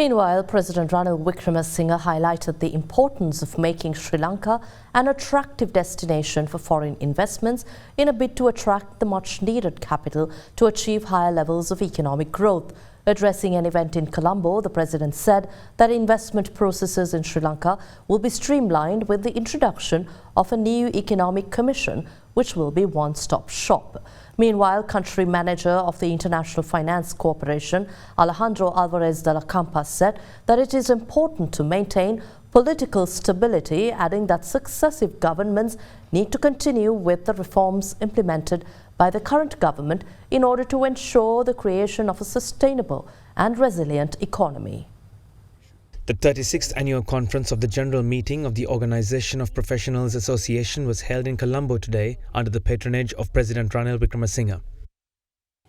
Meanwhile, President Ranil Wickremesinghe highlighted the importance of making Sri Lanka an attractive destination for foreign investments in a bid to attract the much-needed capital to achieve higher levels of economic growth. Addressing an event in Colombo, the President said that investment processes in Sri Lanka will be streamlined with the introduction of a new economic commission, which will be one-stop shop. Meanwhile, country manager of the International Finance Corporation, Alejandro Alvarez de la Campa, said that it is important to maintain political stability, adding that successive governments need to continue with the reforms implemented by the current government in order to ensure the creation of a sustainable and resilient economy. The 36th annual conference of the General Meeting of the Organization of Professionals Association was held in Colombo today under the patronage of President Ranil Wickremesinghe.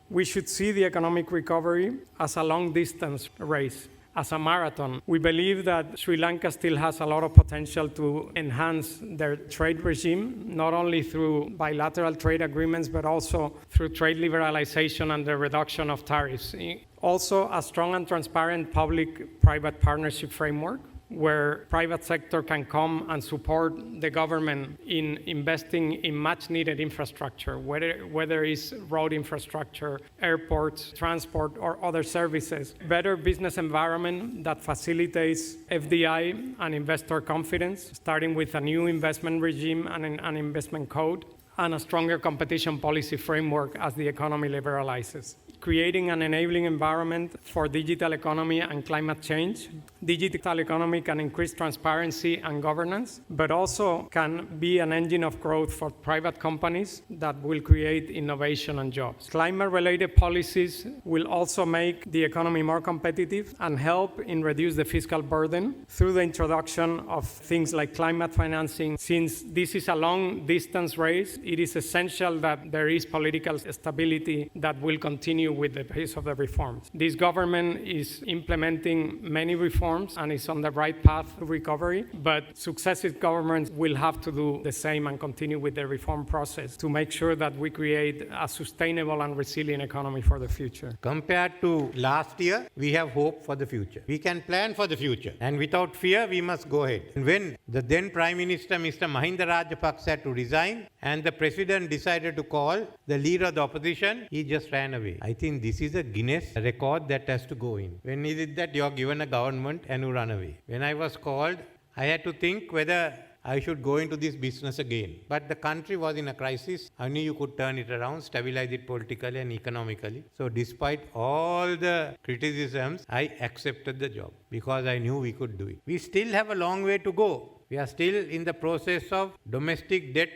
We should see the economic recovery as a long-distance race, as a marathon. We believe that Sri Lanka still has a lot of potential to enhance their trade regime, not only through bilateral trade agreements, but also through trade liberalization and the reduction of tariffs. Also, a strong and transparent public-private partnership framework where private sector can come and support the government in investing in much-needed infrastructure, whether it's road infrastructure, airports, transport, or other services. Better business environment that facilitates FDI and investor confidence, starting with a new investment regime and an investment code, and a stronger competition policy framework as the economy liberalizes. Creating an enabling environment for digital economy and climate change. Digital economy can increase transparency and governance, but also can be an engine of growth for private companies that will create innovation and jobs. Climate-related policies will also make the economy more competitive and help in reduce the fiscal burden through the introduction of things like climate financing. Since this is a long-distance race, it is essential that there is political stability that will continue with the pace of the reforms. This government is implementing many reforms and is on the right path to recovery, but successive governments will have to do the same and continue with the reform process to make sure that we create a sustainable and resilient economy for the future. Compared to last year, we have hope for the future. We can plan for the future, and without fear, we must go ahead. And when the then Prime Minister, Mr. Mahinda Rajapaksa, had to resign, and the President decided to call the leader of the opposition, he just ran away. I think this is a Guinness record that has to go in. When he did that, you are given a government and you run away. When I was called, I had to think whether I should go into this business again. But the country was in a crisis. I knew you could turn it around, stabilize it politically and economically. So despite all the criticisms, I accepted the job because I knew we could do it. We still have a long way to go. We are still in the process of domestic debt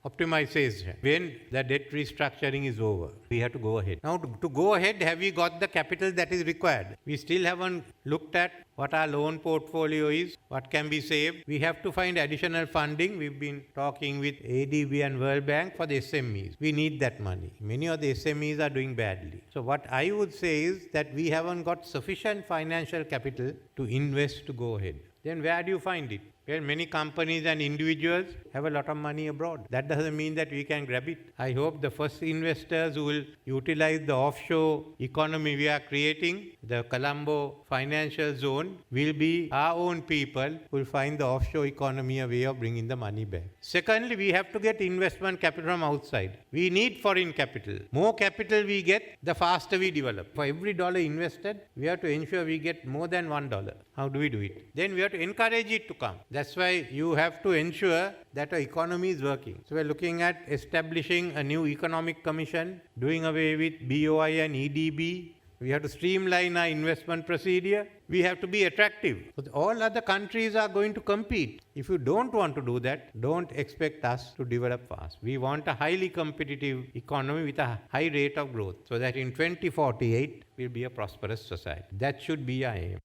optimization. When the debt restructuring is over, we have to go ahead. Now, to go ahead, have we got the capital that is required? We still haven't looked at what our loan portfolio is, what can be saved. We have to find additional funding. We've been talking with ADB and World Bank for the SMEs. We need that money. Many of the SMEs are doing badly. So what I would say is that we haven't got sufficient financial capital to invest to go ahead. Then where do you find it? Well, many companies and individuals have a lot of money abroad. That doesn't mean that we can grab it. I hope the first investors who will utilize the offshore economy we are creating, the Colombo financial zone, will be our own people who will find the offshore economy a way of bringing the money back. Secondly, we have to get investment capital from outside. We need foreign capital. More capital we get, the faster we develop. For every dollar invested, we have to ensure we get more than $1. How do we do it? Then we have to encourage it to come. That's why you have to ensure that our economy is working. So we're looking at establishing a new economic commission, doing away with BOI and EDB. We have to streamline our investment procedure. We have to be attractive. So all other countries are going to compete. If you don't want to do that, don't expect us to develop fast. We want a highly competitive economy with a high rate of growth so that in 2048, we'll be a prosperous society. That should be our aim.